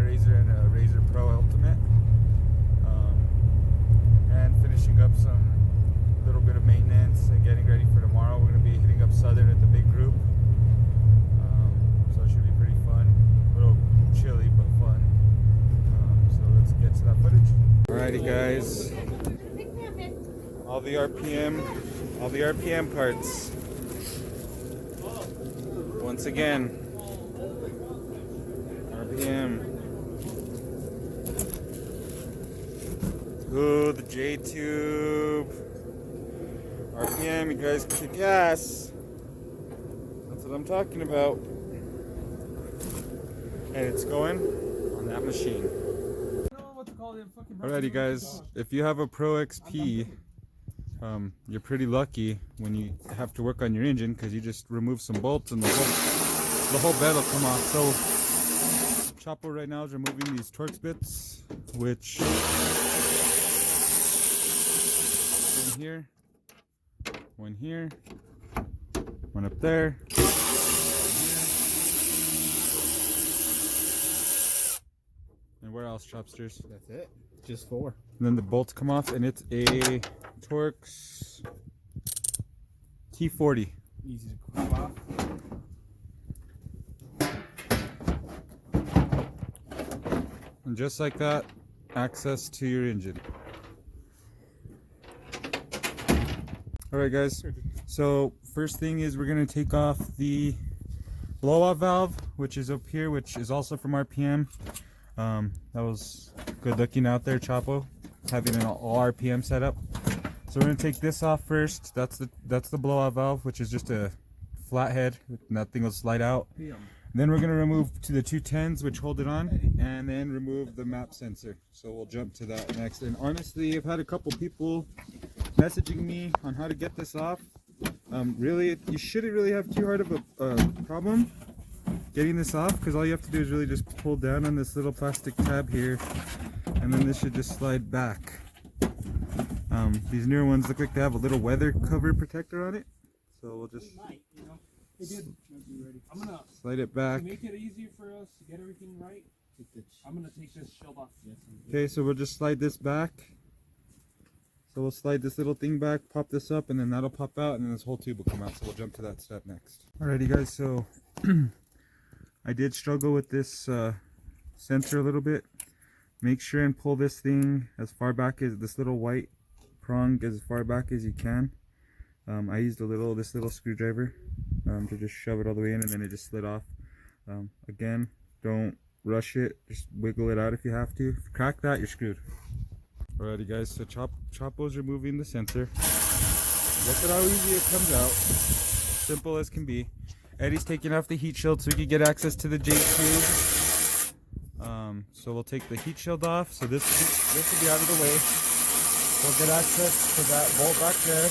Razor and a Razor Pro Ultimate. And finishing up some little bit of maintenance and getting ready for tomorrow. We're going to be hitting up Southern at the big group. So it should be pretty fun. A little chilly, but fun. So let's get to that footage. Alrighty guys. All the RPM parts. Once again. RPM. Ooh, the J-Tube. RPM, you guys kick ass. That's what I'm talking about. And it's going on that machine. Alrighty guys, if you have a Pro XP, you're pretty lucky when you have to work on your engine, because you just remove some bolts and the whole bed will come off. So Chapo right now is removing these Torx bits, which one here, one up there, and where else, Chopsters? That's it. Just 4. And then the bolts come off, and it's a Torx T40. Easy to clip off. And just like that, access to your engine. Alright guys, so first thing is we're going to take off the blow-off valve, which is up here, which is also from RPM. That was good looking out there, Chapo, having an all RPM setup. So we're going to take this off first. That's the blow-off valve, which is just a flathead. That thing will slide out. Then we're going to remove to the 210s, which hold it on, and then remove the map sensor. So we'll jump to that next. And honestly, I've had a couple people messaging me on how to get this off. Really, you shouldn't really have too hard of a problem getting this off, because all you have to do is really just pull down on this little plastic tab here, and then this should just slide back. These newer ones look like they have a little weather cover protector on it, so we'll just slide it back. To make it easier for us to get everything right, I'm gonna take this shield off. Okay, so we'll just slide this back. So we'll slide this little thing back, pop this up, and then that'll pop out, and then this whole tube will come out. So we'll jump to that step next. Alrighty guys, so I did struggle with this sensor a little bit. Make sure and pull this thing as far back as this little white prong, as far back as you can. I used this little screwdriver to just shove it all the way in, and then it just slid off. Again, don't rush it, just wiggle it out if you have to. If you crack that, you're screwed. Alrighty guys, so Chapo's removing the sensor. Look at how easy it comes out. Simple as can be. Eddie's taking off the heat shield so we can get access to the J-Tube. So we'll take the heat shield off. So this will be out of the way. We'll get access to that bolt back there.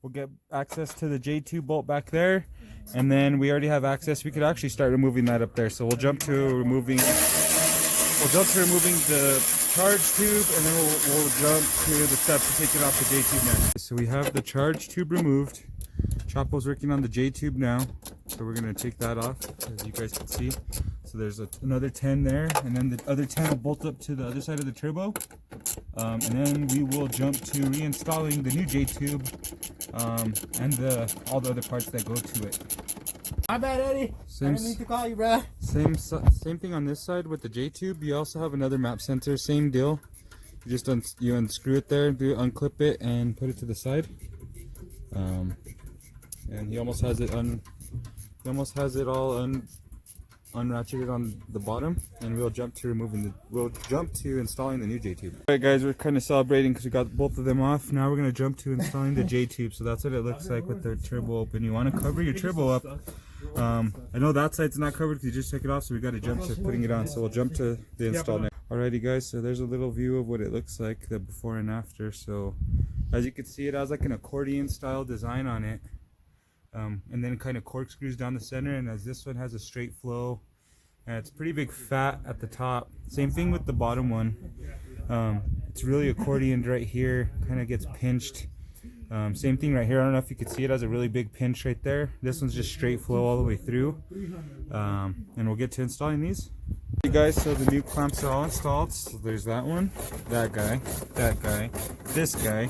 We'll get access to the J-Tube bolt back there. And then we already have access. We could actually start removing that up there. So we'll jump to removing the charge tube, and then we'll jump to the step to taking off the J-Tube next. So we have the charge tube removed. Chapo's working on the J-Tube now. So we're going to take that off, as you guys can see. So there's another 10 there, and then the other 10 will bolt up to the other side of the turbo. And then we will jump to reinstalling the new J-Tube and all the other parts that go to it. My bad, Eddie. I didn't mean to call you, bruh. Same thing on this side with the J-Tube. You also have another map sensor, same deal. You just you unscrew it there, unclip it, and put it to the side. And he almost has it all unratcheted on the bottom, and we'll jump to installing the new J-Tube. Alright guys, we're kind of celebrating because we got both of them off. Now we're going to jump to installing the J-Tube. So that's what it looks like with the turbo open. You want to cover your turbo up. I know that side's not covered because you just took it off, so we got to jump to putting it on. So we'll jump to the install next. Alrighty guys, so there's a little view of what it looks like, the before and after. So as you can see, it has like an accordion style design on it. And then kind of corkscrews down the center, and as this one has a straight flow, and it's pretty big fat at the top. Same thing with the bottom one. It's really accordioned right here, kind of gets pinched. Same thing right here. I don't know if you can see it, has a really big pinch right there. This one's just straight flow all the way through. And we'll get to installing these. Hey guys, so the new clamps are all installed. So there's that one, that guy, this guy,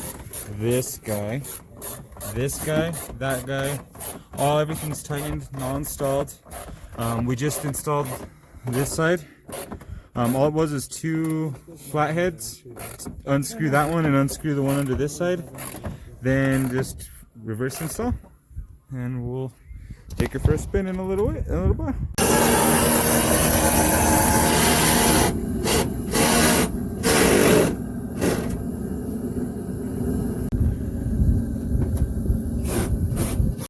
this guy, this guy, that guy. Everything's tightened, all installed. We just installed this side. All it was is 2 flatheads. Unscrew that one and unscrew the one under this side. Then just reverse install, and we'll take it for a spin in a little while.